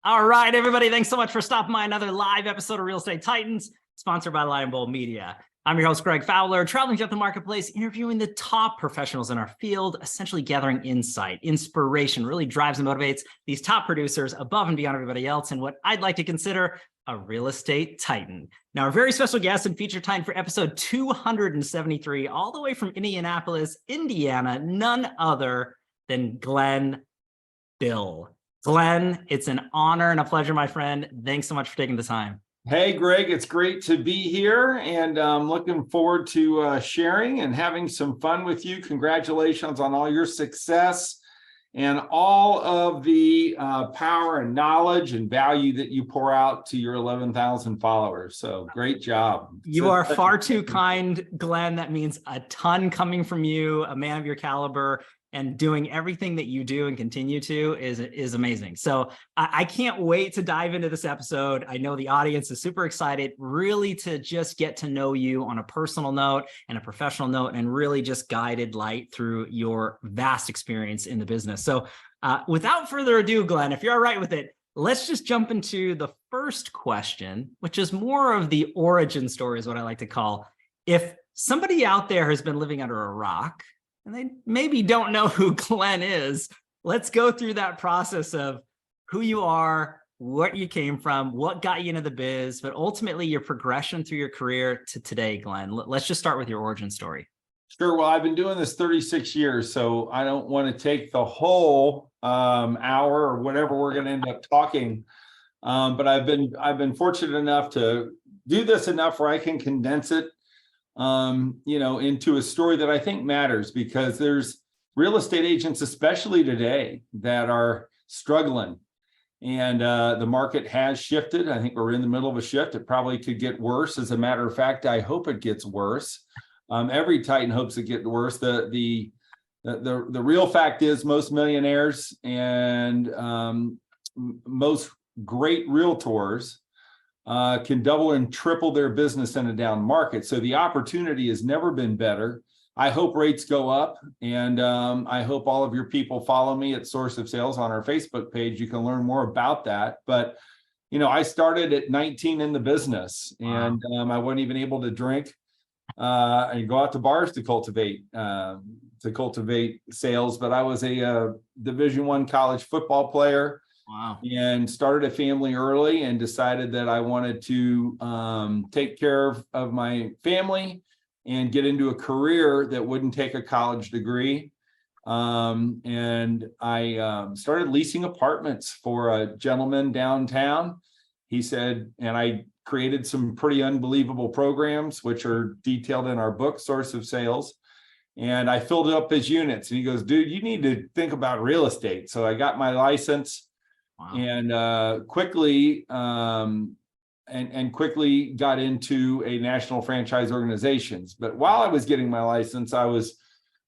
All right, everybody. Thanks so much for stopping by another live episode of Real Estate Titans, sponsored by Lion Bowl Media. I'm your host, Greg Fowler, traveling throughout the marketplace, interviewing the top professionals in our field, essentially gathering insight, inspiration, really drives and motivates these top producers above and beyond everybody else, and what I'd like to consider a real estate titan. Now, our very special guest and feature titan for episode 273, all the way from Indianapolis, Indiana, none other than Glenn Bill. Glenn, it's an honor and a pleasure, my friend. Thanks so much for taking the time. Hey, Greg, it's great to be here, and I'm looking forward to sharing and having some fun with you. Congratulations on all your success and all of the power and knowledge and value that you pour out to your 11,000 followers. So great job. You are far too kind, Glenn. That means a ton coming from you, a man of your caliber. And doing everything that you do and continue to is amazing. So I can't wait to dive into this episode. I know the audience is super excited, really to just get to know you on a personal note and a professional note, and really just guided light through your vast experience in the business. So without further ado, Glenn, if you're all right with it, let's just jump into the first question, which is more of the origin story, is what I like to call. If somebody out there has been living under a rock, and they maybe don't know who Glenn is, let's go through that process of who you are, what you came from, what got you into the biz, but ultimately your progression through your career to today, Glenn. Let's just start with your origin story. Sure. Well, I've been doing this 36 years, so I don't want to take the whole hour or whatever we're going to end up talking. But I've been fortunate enough to do this enough where I can condense it into a story that I think matters, because there's real estate agents, especially today, that are struggling, and the market has shifted. I think we're in the middle of a shift. It probably could get worse. As a matter of fact, I hope it gets worse. Every Titan hopes it gets worse. The real fact is most millionaires and most great realtors can double and triple their business in a down market. So the opportunity has never been better. I hope rates go up, and I hope all of your people follow me at Source of Sales on our Facebook page. You can learn more about that. But, I started at 19 in the business, and I wasn't even able to drink and go out to bars to cultivate sales. But I was a Division I college football player. Wow. And started a family early and decided that I wanted to take care of my family and get into a career that wouldn't take a college degree. And I started leasing apartments for a gentleman downtown. He said, and I created some pretty unbelievable programs, which are detailed in our book, Source of Sales. And I filled up his units. And he goes, dude, you need to think about real estate. So I got my license. Wow. And quickly got into a national franchise organizations. But while I was getting my license, I was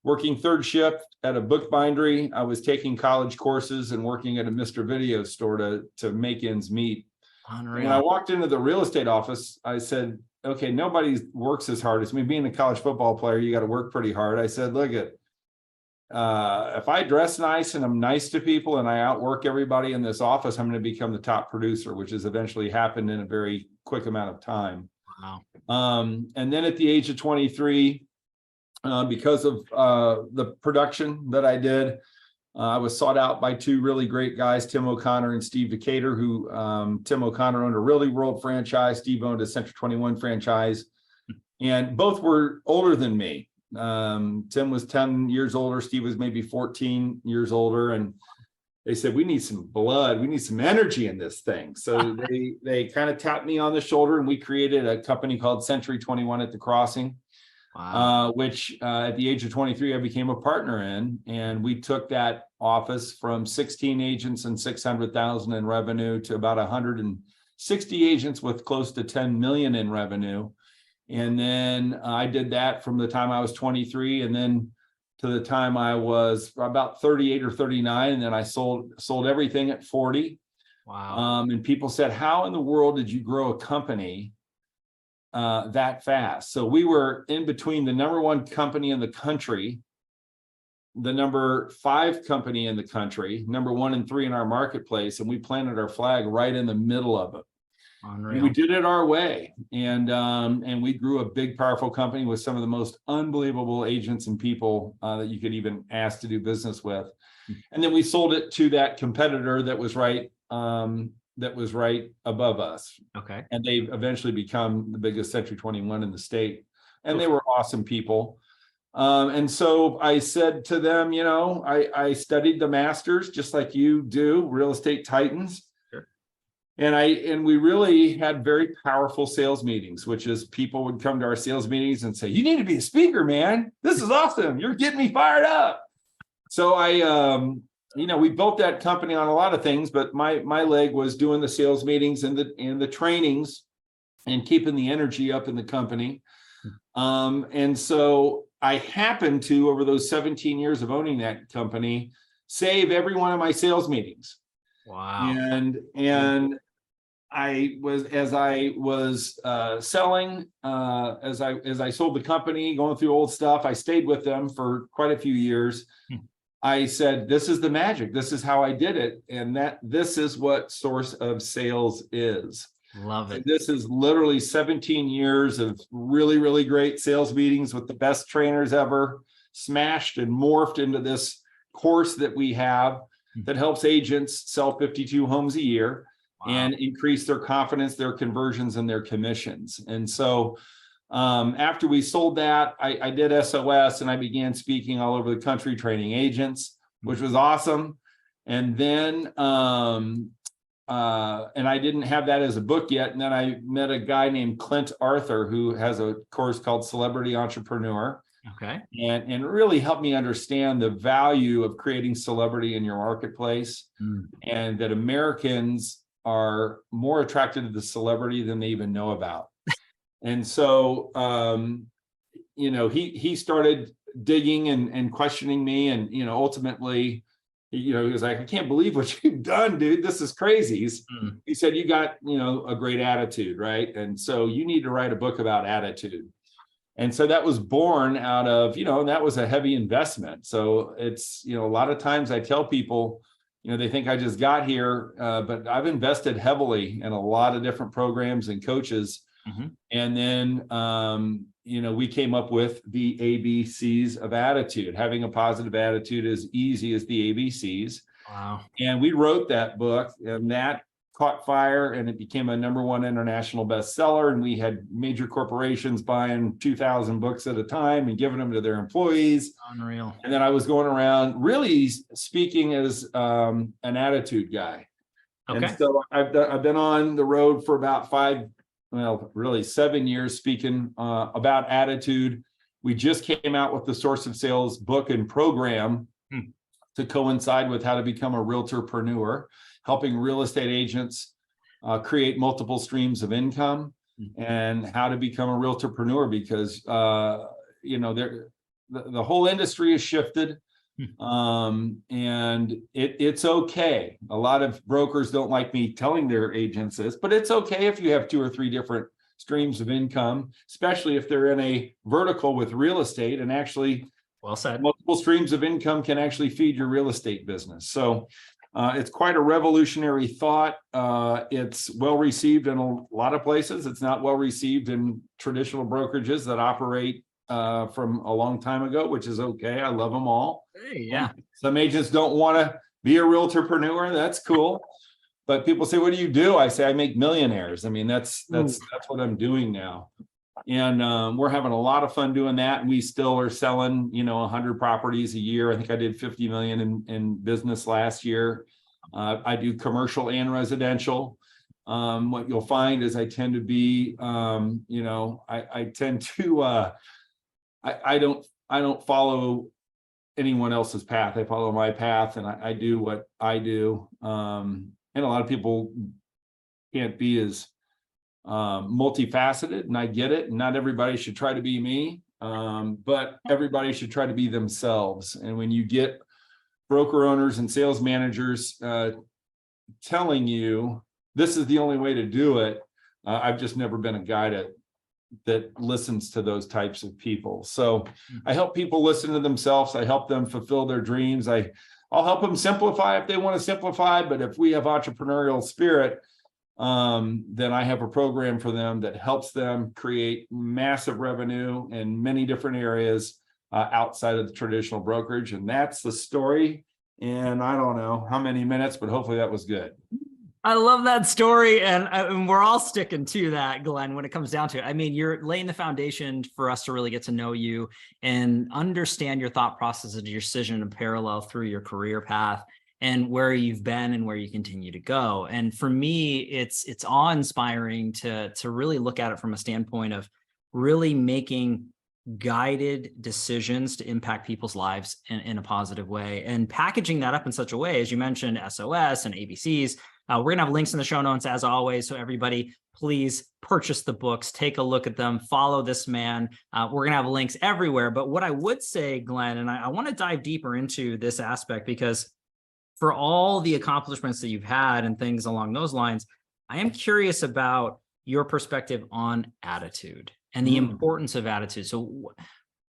working third shift at a bookbindery. I was taking college courses and working at a Mr. Video store to make ends meet. Unreal. When I walked into the real estate office, I said, okay, nobody works as hard as me. Being a college football player, you got to work pretty hard. I said, look if I dress nice and I'm nice to people and I outwork everybody in this office, I'm going to become the top producer, which has eventually happened in a very quick amount of time. Wow. And then at the age of 23, because of the production that I did, I was sought out by two really great guys, Tim O'Connor and Steve Decatur, who Tim O'Connor owned a Really World franchise. Steve owned a Century 21 franchise, and both were older than me. Tim was 10 years older. Steve was maybe 14 years older. And they said, we need some blood. We need some energy in this thing. So they kind of tapped me on the shoulder, and we created a company called Century 21 at the Crossing. Wow. Which at the age of 23, I became a partner in. And we took that office from 16 agents and 600,000 in revenue to about 160 agents with close to 10 million in revenue. And then I did that from the time I was 23, and then to the time I was about 38 or 39. And then I sold everything at 40. Wow. And people said, how in the world did you grow a company that fast? So we were in between the number one company in the country the number 5 company in the country, number 1 and 3 in our marketplace, and we planted our flag right in the middle of it. And we did it our way, and we grew a big, powerful company with some of the most unbelievable agents and people that you could even ask to do business with. And then we sold it to that competitor that was right above us. Okay. And they've eventually become the biggest Century 21 in the state, and they were awesome people. And so I said to them, you know, I studied the masters just like you do, real estate titans. And we really had very powerful sales meetings, which is people would come to our sales meetings and say, you need to be a speaker, man. This is awesome. You're getting me fired up. So we built that company on a lot of things, but my leg was doing the sales meetings and the trainings and keeping the energy up in the company. And so I happened to, over those 17 years of owning that company, save every one of my sales meetings. Wow. And I was, as I was selling, as I sold the company, going through old stuff, I stayed with them for quite a few years. I said, this is the magic. This is how I did it. And this is what Source of Sales is. Love it. And this is literally 17 years of really, really great sales meetings with the best trainers ever, smashed and morphed into this course that we have that helps agents sell 52 homes a year. Wow. And increase their confidence, their conversions, and their commissions. And so after we sold that, I did SOS, and I began speaking all over the country, training agents, which was awesome. And then, and I didn't have that as a book yet. And then I met a guy named Clint Arthur, who has a course called Celebrity Entrepreneur. Okay. And really helped me understand the value of creating celebrity in your marketplace, and that Americans are more attracted to the celebrity than they even know about. And so, he started digging and questioning me, and, ultimately, he was like, I can't believe what you've done, dude. This is crazy. He said, you got, a great attitude, right? And so you need to write a book about attitude. And so that was born out of, that was a heavy investment. So it's, a lot of times I tell people, they think I just got here, but I've invested heavily in a lot of different programs and coaches. And then, we came up with the ABCs of attitude. Having a positive attitude is easy as the ABCs. Wow. And we wrote that book, and that caught fire, and it became a #1 international bestseller. And we had major corporations buying 2,000 books at a time and giving them to their employees. Unreal. And then I was going around really speaking as an attitude guy. Okay. And so I've been on the road for about 7 years speaking about attitude. We just came out with the Source of Sales book and program to coincide with how to become a realtorpreneur, helping real estate agents create multiple streams of income, and how to become a realtorpreneur, because the whole industry has shifted, and it's okay. A lot of brokers don't like me telling their agents this, but it's okay if you have 2 or 3 different streams of income, especially if they're in a vertical with real estate. And actually, well said, multiple streams of income can actually feed your real estate business. So it's quite a revolutionary thought. It's well received in a lot of places. It's not well received in traditional brokerages that operate from a long time ago, which is okay. I love them all. Hey, yeah. Some agents don't want to be a realtorpreneur. That's cool. But people say, what do you do? I say, I make millionaires. I mean, that's what I'm doing now. And we're having a lot of fun doing that. And we still are selling, 100 properties a year. I think I did 50 million in business last year. I do commercial and residential. What you'll find is I tend to be, I tend to, I don't follow anyone else's path. I follow my path, and I do what I do. And a lot of people can't be as multifaceted, and I get it. Not everybody should try to be me, but everybody should try to be themselves. And when you get broker owners and sales managers telling you this is the only way to do it, I've just never been a guy that listens to those types of people. So I help people listen to themselves. I help them fulfill their dreams. I'll help them simplify if they want to simplify, but if we have entrepreneurial spirit, then I have a program for them that helps them create massive revenue in many different areas outside of the traditional brokerage. And that's the story. And I don't know how many minutes, but hopefully that was good. I love that story. And we're all sticking to that, Glenn, when it comes down to it. I mean, you're laying the foundation for us to really get to know you and understand your thought process and your decision in parallel through your career path and where you've been and where you continue to go. And for me, it's awe-inspiring to really look at it from a standpoint of really making guided decisions to impact people's lives in a positive way and packaging that up in such a way, as you mentioned, SOS and ABCs. We're going to have links in the show notes as always. So everybody, please purchase the books, take a look at them, follow this man. We're going to have links everywhere. But what I would say, Glenn, and I want to dive deeper into this aspect, because for all the accomplishments that you've had and things along those lines, I am curious about your perspective on attitude and the importance of attitude. So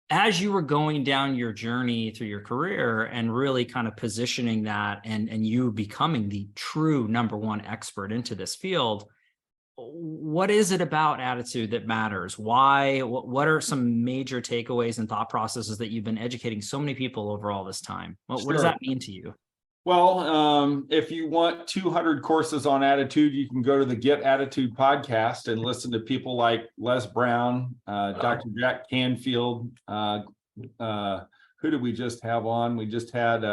as you were going down your journey through your career and really kind of positioning that and you becoming the true number one expert into this field, what is it about attitude that matters? Why? What are some major takeaways and thought processes that you've been educating so many people over all this time? What does that mean to you? Well, if you want 200 courses on attitude, you can go to the Get Attitude podcast and listen to people like Les Brown, Dr. Jack Canfield. Who did we just have on? We just had,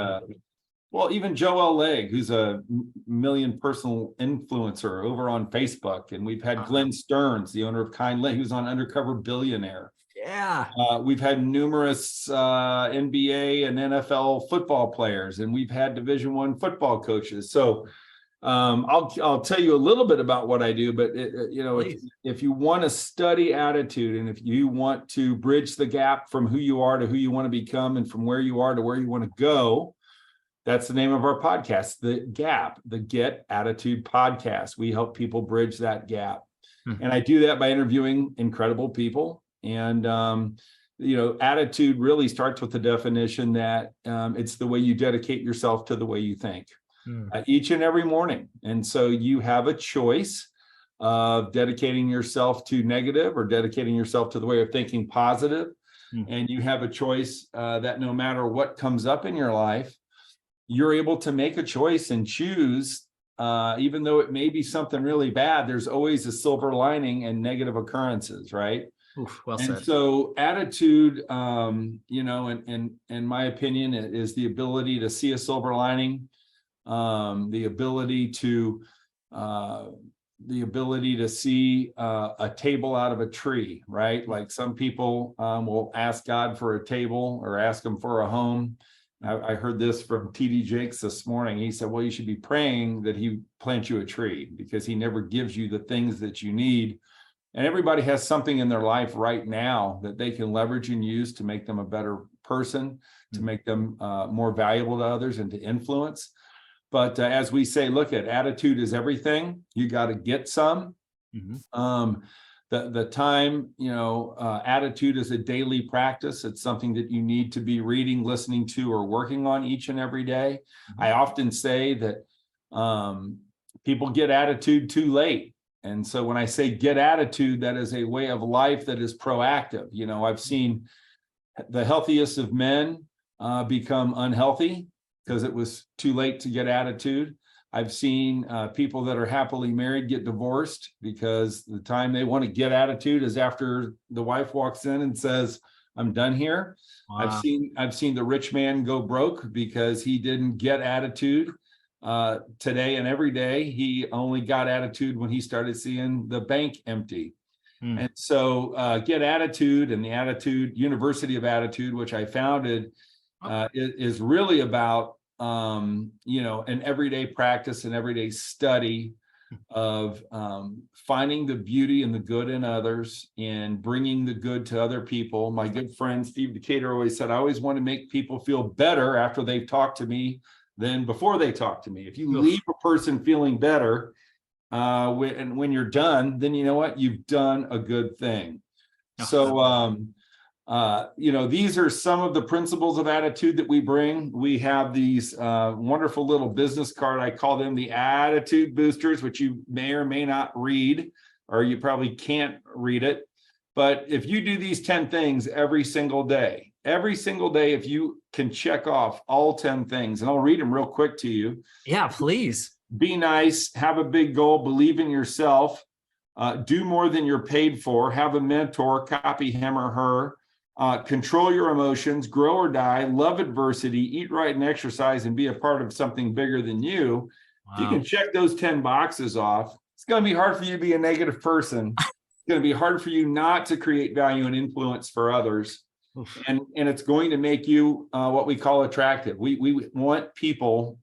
even Joel Legg, who's a million personal influencer over on Facebook. And we've had Glenn Stearns, the owner of Kind Lake, who's on Undercover Billionaire. Yeah. We've had numerous NBA and NFL football players, and we've had Division I football coaches. So I'll tell you a little bit about what I do, but if you want to study attitude and if you want to bridge the gap from who you are to who you want to become and from where you are to where you want to go, that's the name of our podcast, The Gap, the Get Attitude Podcast. We help people bridge that gap. And I do that by interviewing incredible people. And, attitude really starts with the definition that it's the way you dedicate yourself to the way you think each and every morning. And so you have a choice of dedicating yourself to negative or dedicating yourself to the way of thinking positive. And you have a choice that no matter what comes up in your life, you're able to make a choice and choose, even though it may be something really bad, there's always a silver lining in negative occurrences, right? Oof, well and said. So attitude, in my opinion, is the ability to see a silver lining, the ability to see a table out of a tree, right? Like some people will ask God for a table or ask him for a home. I heard this from TD Jakes this morning. He said, well, you should be praying that he plants you a tree because he never gives you the things that you need. And everybody has something in their life right now that they can leverage and use to make them a better person, to make them more valuable to others and to influence. But as we say, look, at attitude is everything. You got to get some. The time, attitude is a daily practice. It's something that you need to be reading, listening to, or working on each and every day. I often say that people get attitude too late. And so when I say get attitude, that is a way of life that is proactive. I've seen the healthiest of men become unhealthy because it was too late to get attitude. I've seen people that are happily married get divorced because the time they want to get attitude is after the wife walks in and says, I'm done here. Wow. I've seen the rich man go broke because he didn't get attitude. Today and every day, he only got attitude when he started seeing the bank empty. And so Get Attitude and the Attitude University of Attitude, which I founded, is really about an everyday practice and everyday study of finding the beauty and the good in others and bringing the good to other people. My good friend Steve Decatur always said, I always want to make people feel better after they've talked to me than before they talk to me. If you leave a person feeling better when you're done, then you know what? You've done a good thing. So, these are some of the principles of attitude that we bring. We have these wonderful little business card. I call them the attitude boosters, which you may or may not read, or you probably can't read it. But if you do these 10 things every single day, if you can check off all 10 things, and I'll read them real quick to you. Yeah, please. Be nice, have a big goal, believe in yourself, do more than you're paid for, have a mentor, copy him or her, control your emotions, grow or die, love adversity, eat right and exercise, and be a part of something bigger than you. Wow. If you can check those 10 boxes off, it's going to be hard for you to be a negative person. It's going to be hard for you not to create value and influence for others. And it's going to make you what we call attractive. We want people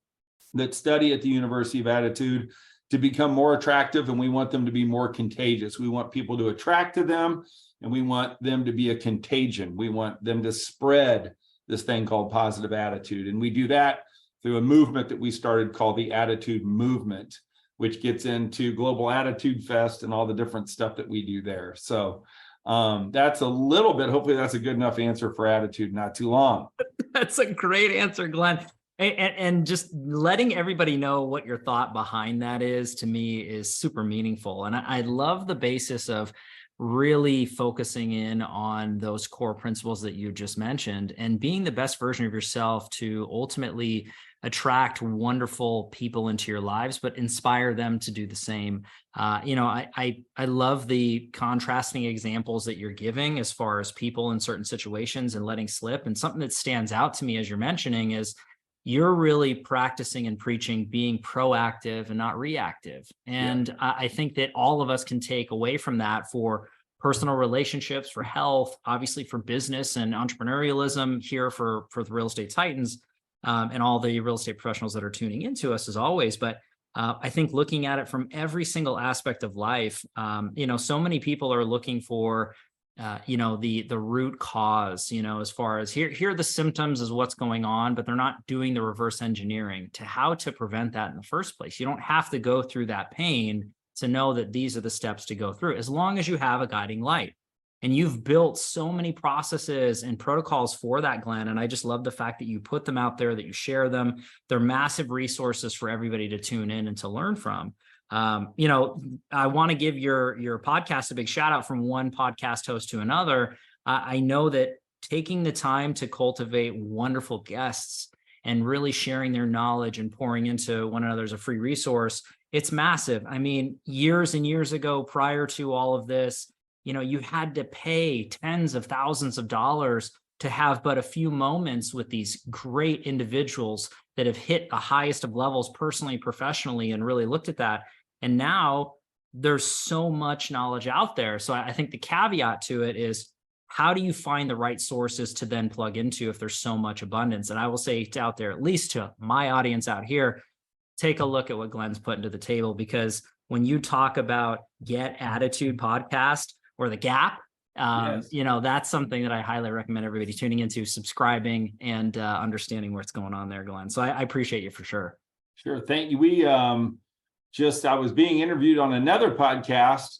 that study at the University of Attitude to become more attractive, and we want them to be more contagious. We want people to attract to them, and we want them to be a contagion. We want them to spread this thing called positive attitude. And we do that through a movement that we started called the Attitude Movement, which gets into Global Attitude Fest and all the different stuff that we do there. So that's a little bit, hopefully that's a good enough answer for attitude, not too long. That's a great answer, Glenn. And just letting everybody know what your thought behind that is, to me, is super meaningful. And I love the basis of really focusing in on those core principles that you just mentioned and being the best version of yourself to ultimately attract wonderful people into your lives, but inspire them to do the same. I love the contrasting examples that you're giving as far as people in certain situations and letting slip. And something that stands out to me as you're mentioning is you're really practicing and preaching being proactive and not reactive. And yeah. I think that all of us can take away from that for personal relationships, for health, obviously for business and entrepreneurialism here for the Real Estate Titans, and all the real estate professionals that are tuning into us as always. But I think looking at it from every single aspect of life, so many people are looking for the root cause, as far as here are the symptoms is what's going on, but they're not doing the reverse engineering to how to prevent that in the first place. You don't have to go through that pain to know that these are the steps to go through, as long as you have a guiding light. And you've built so many processes and protocols for that, Glenn. And I just love the fact that you put them out there, that you share them. They're massive resources for everybody to tune in and to learn from. I want to give your podcast a big shout out from one podcast host to another. I know that taking the time to cultivate wonderful guests and really sharing their knowledge and pouring into one another as a free resource, it's massive. I mean, years and years ago, prior to all of this, you had to pay tens of thousands of dollars to have but a few moments with these great individuals that have hit the highest of levels personally, professionally, and really looked at that. And now there's so much knowledge out there. So I think the caveat to it is, how do you find the right sources to then plug into if there's so much abundance? And I will say out there, at least to my audience out here, take a look at what Glenn's putting to the table, because when you talk about Get Attitude podcast or The Gap, yes. That's something that I highly recommend everybody tuning into, subscribing, and understanding what's going on there, Glenn. So I appreciate you for sure. Sure. Thank you. I was being interviewed on another podcast,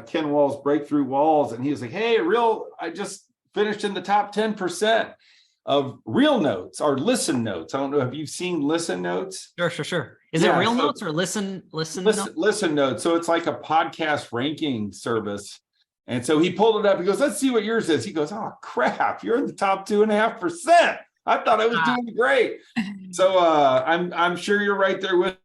Ken Wall's Breakthrough Walls, and he was like, hey, I just finished in the top 10% of Real Notes or Listen Notes. I don't know if you've seen Listen Notes. Sure. Is it Real Notes or Listen Notes? Listen Notes. So it's like a podcast ranking service. And so he pulled it up. He goes, let's see what yours is. He goes, oh, crap, you're in the top 2.5%. I thought I was doing great. So I'm sure you're right there with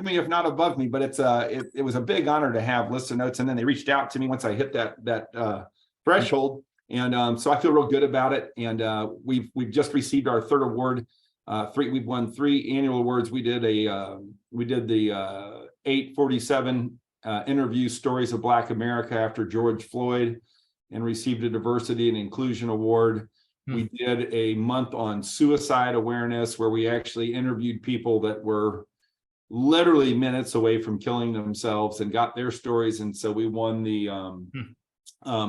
me, if not above me. But it was a big honor to have Listen Notes. And then they reached out to me once I hit that threshold. And so I feel real good about it. And we've just received our third award. We've won 3 annual awards. We did the 847 interview Stories of Black America after George Floyd, and received a Diversity and Inclusion Award. We did a month on suicide awareness, where we actually interviewed people that were literally minutes away from killing themselves and got their stories. And so we won the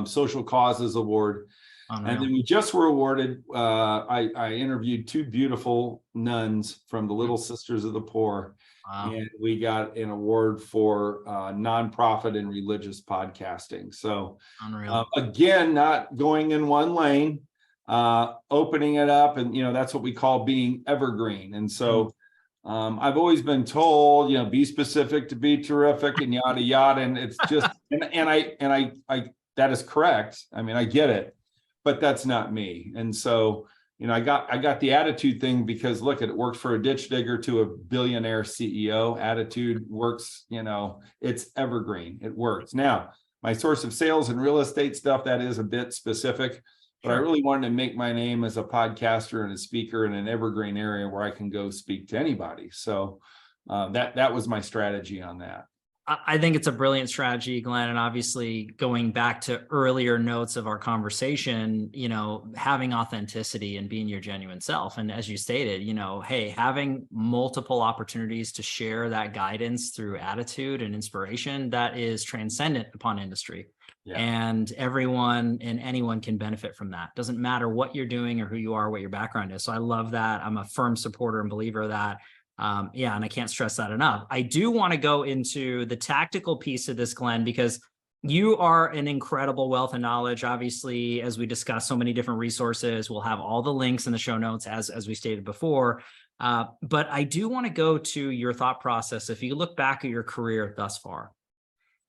Social Causes Award. And then Unreal. we just were awarded, I interviewed two beautiful nuns from the Little Sisters of the Poor, Wow. and we got an award for nonprofit and religious podcasting. So Unreal. again, not going in one lane, opening it up, and that's what we call being evergreen. And so I've always been told, be specific to be terrific and yada yada. And it's just and I that is correct. I mean, I get it, but that's not me. And so, I got the attitude thing because look, it works for a ditch digger to a billionaire CEO. Attitude works, it's evergreen. It works. Now, my source of sales and real estate stuff, that is a bit specific, but I really wanted to make my name as a podcaster and a speaker in an evergreen area where I can go speak to anybody. So that was my strategy on that. I think it's a brilliant strategy, Glenn. And obviously going back to earlier notes of our conversation, having authenticity and being your genuine self. And as you stated, hey, having multiple opportunities to share that guidance through attitude and inspiration, that is transcendent upon industry. Yeah. And everyone and anyone can benefit from that. Doesn't matter what you're doing or who you are, what your background is. So I love that. I'm a firm supporter and believer of that. And I can't stress that enough. I do want to go into the tactical piece of this, Glenn, because you are an incredible wealth of knowledge. Obviously, as we discussed, so many different resources. We'll have all the links in the show notes, as we stated before. But I do want to go to your thought process. If you look back at your career thus far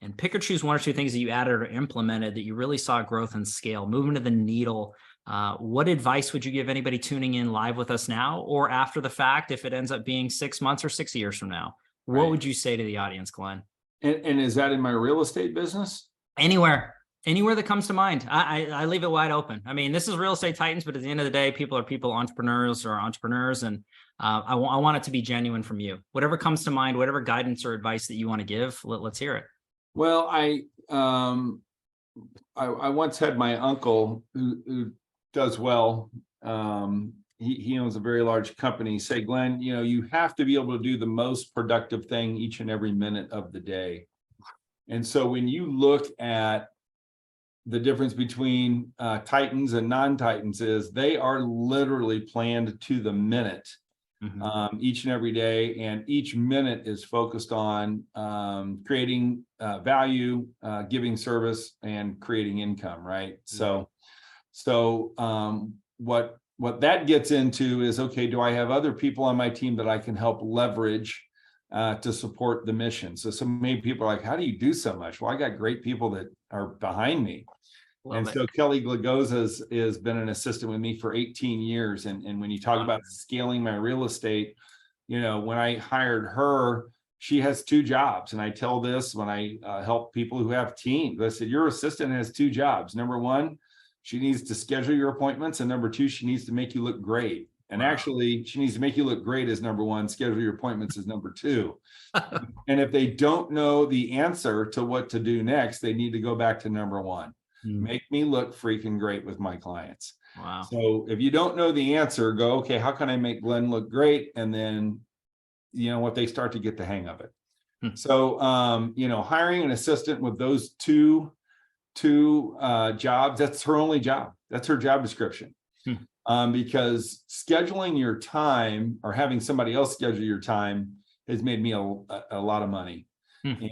and pick or choose one or two things that you added or implemented that you really saw growth and scale, moving to the needle, what advice would you give anybody tuning in live with us now or after the fact, if it ends up being 6 months or 6 years from now? What would you say to the audience, Glenn? And is that in my real estate business? Anywhere that comes to mind. I leave it wide open. I mean, this is Real Estate Titans, but at the end of the day, people are people, entrepreneurs are entrepreneurs. And I want it to be genuine from you. Whatever comes to mind, whatever guidance or advice that you want to give, let's hear it. Well, I once had my uncle who does well. He owns a very large company. Say, Glenn, you have to be able to do the most productive thing each and every minute of the day. And so when you look at the difference between Titans and non-Titans is they are literally planned to the minute. Each and every day, and each minute is focused on creating value, giving service, and creating income, right? So what that gets into is, okay, do I have other people on my team that I can help leverage to support the mission? So many people are like, how do you do so much? Well, I got great people that are behind me. So Kelly Glagoza has been an assistant with me for 18 years. And when you talk about scaling my real estate, when I hired her, she has 2 jobs. And I tell this when I help people who have teams. I said, your assistant has 2 jobs. Number 1, she needs to schedule your appointments. And number 2, she needs to make you look great. And actually, she needs to make you look great as number 1, schedule your appointments as number 2. And if they don't know the answer to what to do next, they need to go back to number 1. Make me look freaking great with my clients. Wow. So if you don't know the answer, go, okay, how can I make Glenn look great? And then, what they start to get the hang of it. So, hiring an assistant with those two jobs, that's her only job. That's her job description. Because scheduling your time or having somebody else schedule your time has made me a lot of money.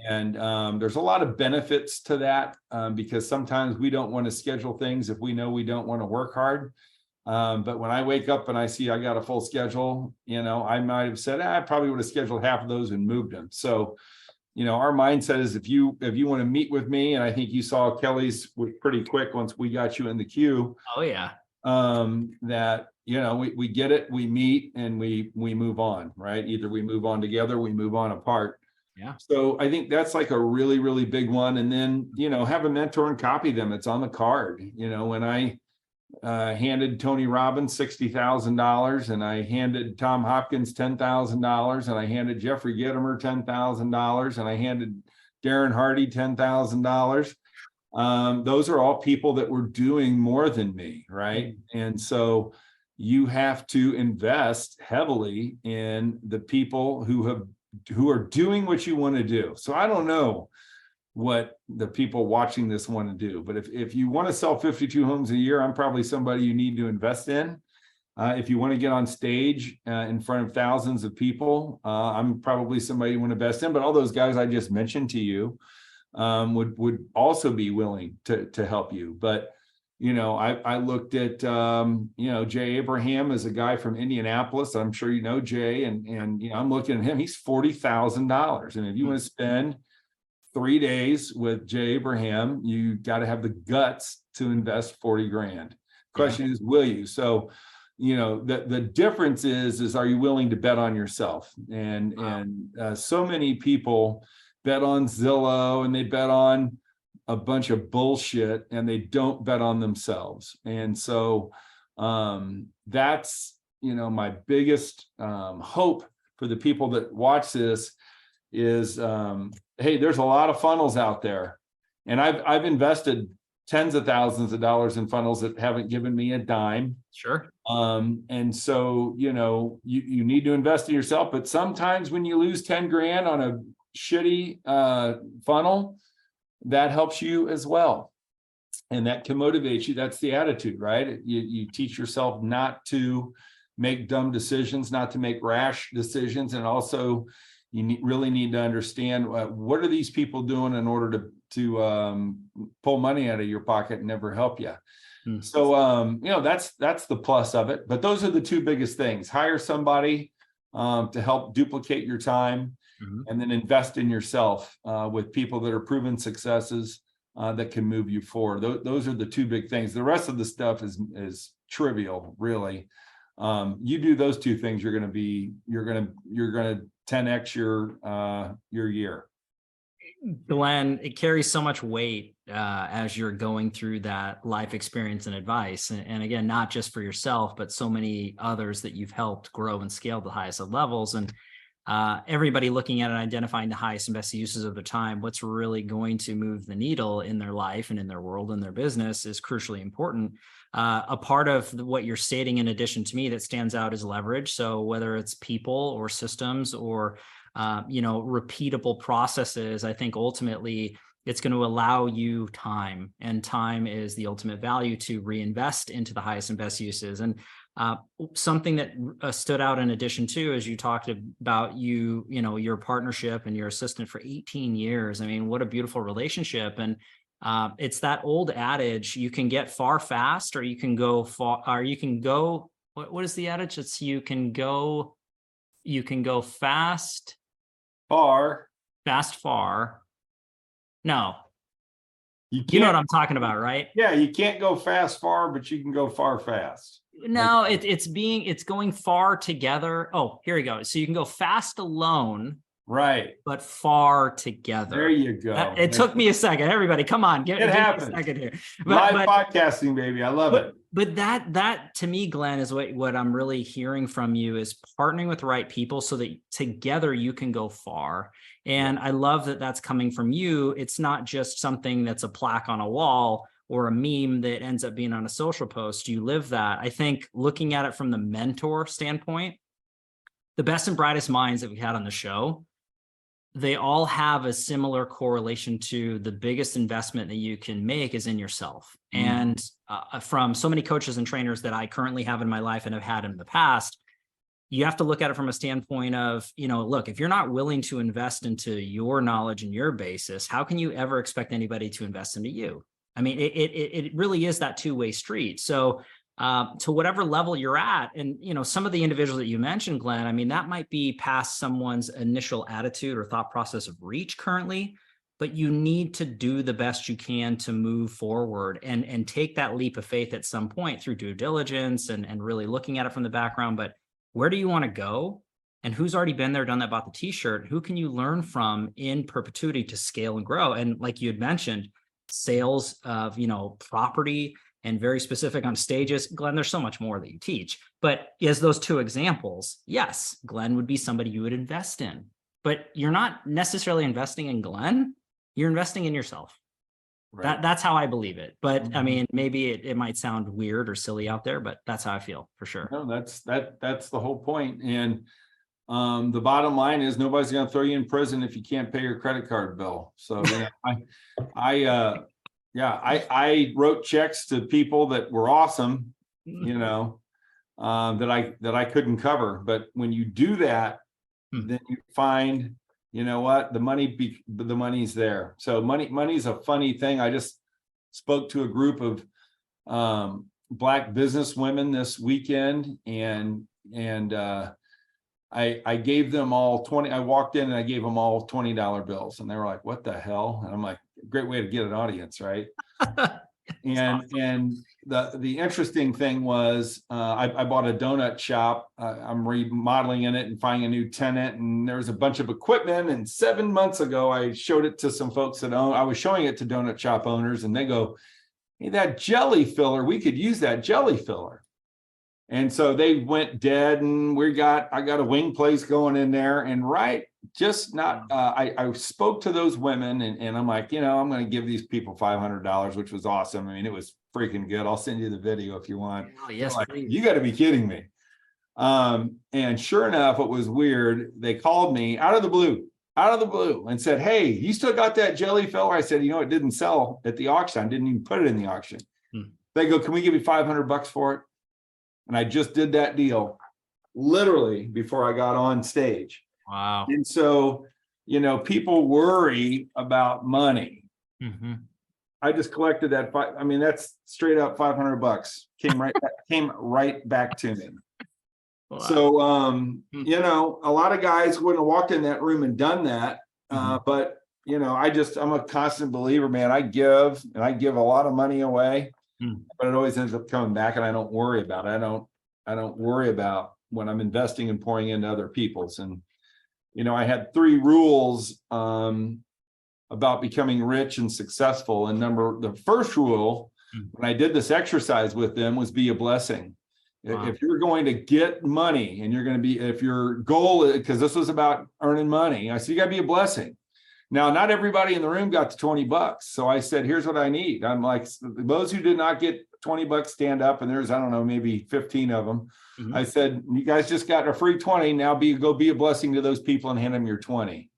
And there's a lot of benefits to that because sometimes we don't want to schedule things if we know we don't want to work hard. But when I wake up and I see I got a full schedule, I might have said, I probably would have scheduled half of those and moved them. So, our mindset is if you want to meet with me, and I think you saw Kelly's was pretty quick once we got you in the queue. Oh, yeah. That, we get it, we meet and we move on, right? Either we move on together, we move on apart. Yeah. So I think that's like a really, really big one. And then, have a mentor and copy them. It's on the card. When I handed Tony Robbins $60,000 and I handed Tom Hopkins $10,000 and I handed Jeffrey Gitomer $10,000 and I handed Darren Hardy $10,000. Those are all people that were doing more than me, right? And so you have to invest heavily in the people who are doing what you want to do. So I don't know, what the people watching this want to do. But if you want to sell 52 homes a year, I'm probably somebody you need to invest in. If you want to get on stage in front of thousands of people, I'm probably somebody you want to invest in. But all those guys I just mentioned to you would also be willing to help you. But I looked at Jay Abraham is a guy from Indianapolis. I'm sure you know Jay, and I'm looking at him. He's $40,000, and if you want to spend 3 days with Jay Abraham, you got to have the guts to invest 40 grand. Question is, will you? So, the difference is are you willing to bet on yourself? And so many people bet on Zillow and they bet on a bunch of bullshit and they don't bet on themselves. And so that's, my biggest hope for the people that watch this is, hey, there's a lot of funnels out there, and I've invested tens of thousands of dollars in funnels that haven't given me a dime. Sure. And so, you need to invest in yourself, but sometimes when you lose 10 grand on a shitty funnel, that helps you as well. And that can motivate you. That's the attitude, right? You teach yourself not to make dumb decisions, not to make rash decisions. And also you really need to understand what are these people doing in order to pull money out of your pocket and never help you. So, that's the plus of it. But those are the two biggest things. Hire somebody to help duplicate your time, and then invest in yourself with people that are proven successes that can move you forward. Those are the two big things. The rest of the stuff is trivial, really. You do those two things, you're going to 10x your year. Glenn, it carries so much weight as you're going through that life experience and advice. And again, not just for yourself, but so many others that you've helped grow and scale the highest of levels. And everybody looking at and identifying the highest and best uses of their time, what's really going to move the needle in their life and in their world and their business is crucially important. A part of what you're stating, in addition to me, that stands out is leverage. So whether it's people or systems or repeatable processes, I think ultimately it's going to allow you time, and time is the ultimate value to reinvest into the highest and best uses. And something that stood out in addition to, as you talked about, your partnership and your assistant for 18 years. I mean, what a beautiful relationship. And it's that old adage, you can get far fast, or you can go far, or you can go, what is the adage? It's you can go fast, far. No, you know what I'm talking about, right? Yeah, you can't go fast far, but you can go far fast. No, it's going far together. Oh, here we go. So you can go fast alone, right, but far together. There you go. It took me a second. Everybody, come on, give me a second here. Live podcasting, baby. I love it. But that to me, Glenn, is what I'm really hearing from you, is partnering with the right people so that together you can go far. And I love that that's coming from you. It's not just something that's a plaque on a wall or a meme that ends up being on a social post. You live that. I think looking at it from the mentor standpoint, the best and brightest minds that we had on the show, they all have a similar correlation to the biggest investment that you can make is in yourself. And from so many coaches and trainers that I currently have in my life and have had in the past, you have to look at it from a standpoint of, look, if you're not willing to invest into your knowledge and your basis, how can you ever expect anybody to invest into you? I mean, it really is that two-way street. So to whatever level you're at, and some of the individuals that you mentioned, Glenn, I mean, that might be past someone's initial attitude or thought process of reach currently, but you need to do the best you can to move forward and take that leap of faith at some point through due diligence and really looking at it from the background. But where do you want to go? And who's already been there, done that, bought the t-shirt? Who can you learn from in perpetuity to scale and grow? And like you had mentioned, sales of, property, and very specific on stages. Glenn, there's so much more that you teach, but as those two examples, yes, Glenn would be somebody you would invest in, but you're not necessarily investing in Glenn, you're investing in yourself. Right. That's how I believe it. But I mean, maybe it might sound weird or silly out there, but that's how I feel for sure. No, that's the whole point. And The bottom line is nobody's going to throw you in prison if you can't pay your credit card bill. So, I wrote checks to people that were awesome, that I couldn't cover. But when you do that, then you find, what, the money's there. So money's a funny thing. I just spoke to a group of Black business women this weekend, and I gave them all 20. I walked in and I gave them all $20 bills, and they were like, "What the hell?" And I'm like, "Great way to get an audience, right?" And the interesting thing was, I bought a donut shop. I'm remodeling in it and finding a new tenant, and there's a bunch of equipment. And 7 months ago, I showed it to some folks that own. I was showing it to donut shop owners, and they go, "Hey, that jelly filler, we could use that jelly filler." And so they went dead, and I got a wing place going in there, and I spoke to those women, and I'm like, I'm going to give these people $500, which was awesome. I mean, it was freaking good. I'll send you the video if you want. Oh, yes, like, you got to be kidding me. And sure enough, it was weird. They called me out of the blue, and said, "Hey, you still got that jelly filler?" I said, "It didn't sell at the auction. I didn't even put it in the auction." They go, "Can we give you $500 for it?" And I just did that deal literally before I got on stage. Wow. And so, people worry about money. I just collected that. That's straight up $500 came right back to me. Wow. So, a lot of guys wouldn't have walked in that room and done that. But, I'm a constant believer, man. I give a lot of money away. But it always ends up coming back, and I don't worry about it. I don't worry about when I'm investing and pouring into other people's. And, I had 3 rules about becoming rich and successful. And the first rule, when I did this exercise with them, was be a blessing. Wow. If you're going to get money and if your goal is, because this was about earning money, I said, you got to be a blessing. Now, not everybody in the room got the $20. So I said, here's what I need. I'm like, those who did not get $20 stand up. And there's, I don't know, maybe 15 of them. I said, you guys just got a free 20. Now go be a blessing to those people and hand them your 20.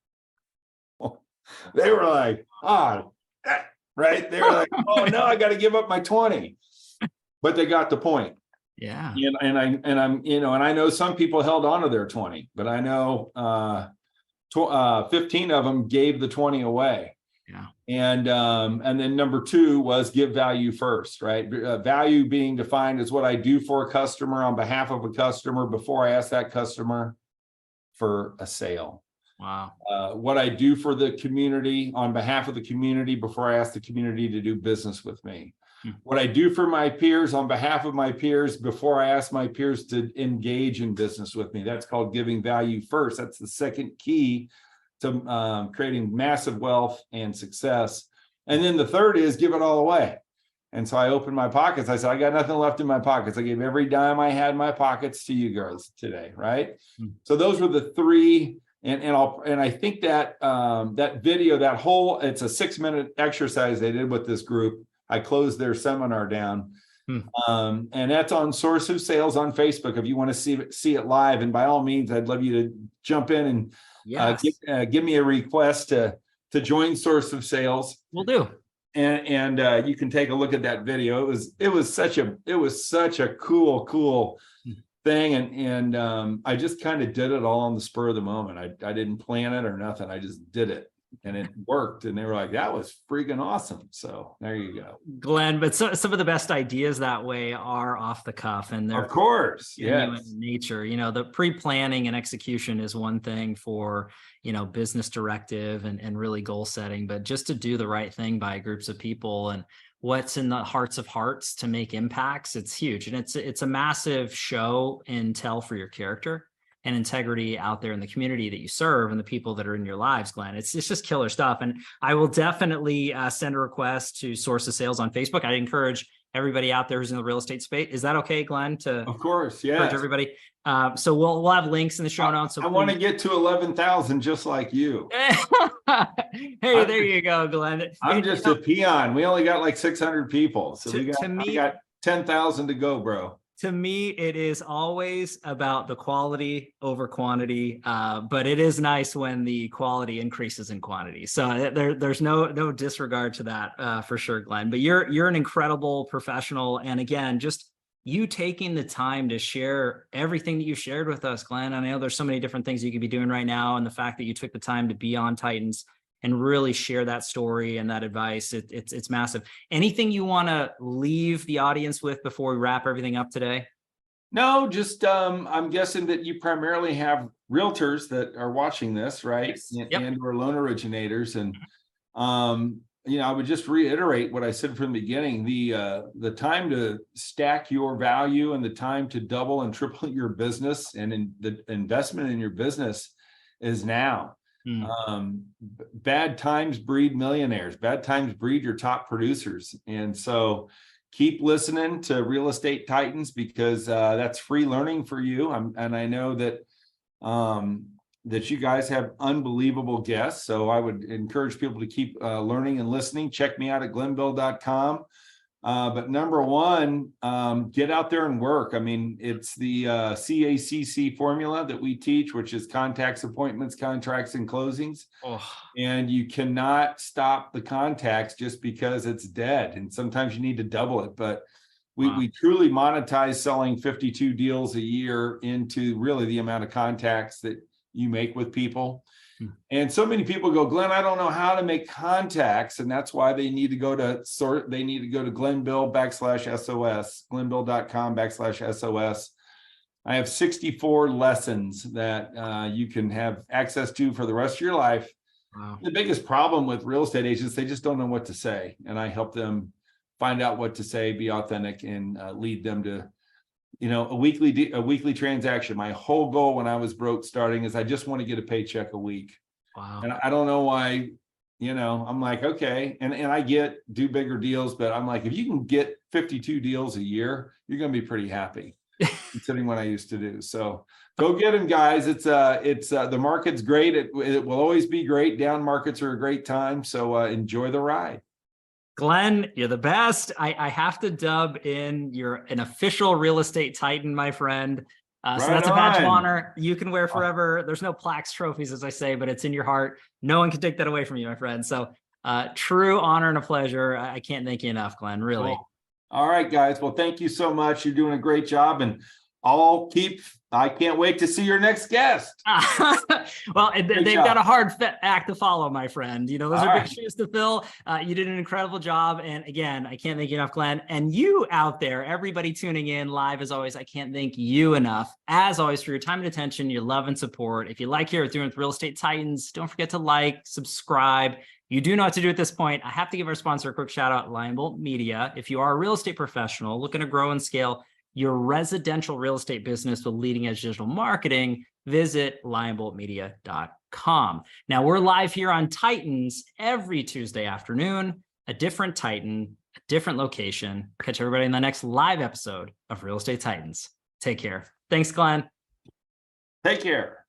They were like, right? They were like, oh no, I got to give up my 20. But they got the point. Yeah. And I know some people held on to their 20, but I know 15 of them gave the 20 away. Yeah. And then number 2 was give value first, right? Value being defined as what I do for a customer on behalf of a customer before I ask that customer for a sale. Wow. What I do for the community on behalf of the community before I ask the community to do business with me. What I do for my peers on behalf of my peers before I ask my peers to engage in business with me. That's called giving value first. That's the second key to creating massive wealth and success. And then the third is give it all away. And so I opened my pockets. I said, I got nothing left in my pockets. I gave every dime I had in my pockets to you guys today, right? So those were the 3. And I think that that video, it's a 6-minute exercise they did with this group. I closed their seminar down. And that's on Source of Sales on Facebook if you want to see it live. And by all means, I'd love you to jump in and give me a request to join Source of Sales. Will do. And you can take a look at that video. It was such a cool thing. And I just kind of did it all on the spur of the moment. I didn't plan it or nothing. I just did it. And it worked, and they were like, that was freaking awesome. So there you go, Glenn. But some of the best ideas that way are off the cuff, and they're of course genuine in nature. The pre-planning and execution is one thing for business directive and really goal setting, but just to do the right thing by groups of people and what's in the hearts of hearts to make impacts, it's huge. And it's a massive show and tell for your character and integrity out there in the community that you serve and the people that are in your lives, Glenn. It's just killer stuff. And I will definitely send a request to Source of Sales on Facebook. I encourage everybody out there who's in the real estate space. Is that okay, Glenn? Of course, yeah. Encourage everybody. So we'll have links in the show notes. So I want to get to 11,000 just like you. Hey, there you go, Glenn. I'm just a peon. We only got like 600 people. So we got 10,000 to go, bro. To me, it is always about the quality over quantity, but it is nice when the quality increases in quantity. So there's no disregard to that for sure, Glenn. But you're an incredible professional, and again, just you taking the time to share everything that you shared with us, Glenn. I know there's so many different things you could be doing right now, and the fact that you took the time to be on Titans and really share that story and that advice, it's massive. Anything you want to leave the audience with before we wrap everything up today? No, just I'm guessing that you primarily have realtors that are watching this, right? Yes. Yep. And or loan originators. And I would just reiterate what I said from the beginning. The time to stack your value and the time to double and triple your business and in the investment in your business is now. Bad times breed millionaires. Bad times breed your top producers. And so keep listening to Real Estate Titans, because that's free learning for you. And I know that that you guys have unbelievable guests. So I would encourage people to keep learning and listening. Check me out at glenbill.com. But number one, get out there and work. I mean, it's the CACC formula that we teach, which is contacts, appointments, contracts, and closings. Oh. And you cannot stop the contacts just because it's dead. And sometimes you need to double it. But we truly monetize selling 52 deals a year into really the amount of contacts that you make with people. And so many people go, Glenn, I don't know how to make contacts. And that's why they need to go to Glenbill.com/SOS, Glenbill.com/SOS. I have 64 lessons that you can have access to for the rest of your life. Wow. The biggest problem with real estate agents, they just don't know what to say. And I help them find out what to say, be authentic, and lead them to a weekly transaction. My whole goal when I was broke starting is I just want to get a paycheck a week. Wow. And I don't know why, I'm like, okay. And I do bigger deals, but I'm like, if you can get 52 deals a year, you're going to be pretty happy considering what I used to do. So go get them, guys. It's the market's great. It will always be great. Down markets are a great time. So enjoy the ride. Glenn, you're the best. I have to dub in, you're an official Real Estate Titan, my friend. So that's a badge of honor you can wear forever. There's no plaques, trophies, as I say, but it's in your heart. No one can take that away from you, my friend. So true honor and a pleasure. I can't thank you enough, Glenn, really. Cool. All right, guys. Well, thank you so much. You're doing a great job. And I can't wait to see your next guest. Well, they've got a hard act to follow, my friend. Those are big shoes to fill. You did an incredible job. And again, I can't thank you enough, Glenn. And you out there, everybody tuning in live as always, I can't thank you enough, as always, for your time and attention, your love and support. If you like what we're doing with Real Estate Titans, don't forget to like, subscribe. You do know what to do at this point. I have to give our sponsor a quick shout out, Lionbolt Media. If you are a real estate professional looking to grow and scale your residential real estate business with leading edge digital marketing, visit lionboltmedia.com. Now we're live here on Titans every Tuesday afternoon, a different Titan, a different location. Catch everybody in the next live episode of Real Estate Titans. Take care. Thanks, Glenn. Take care.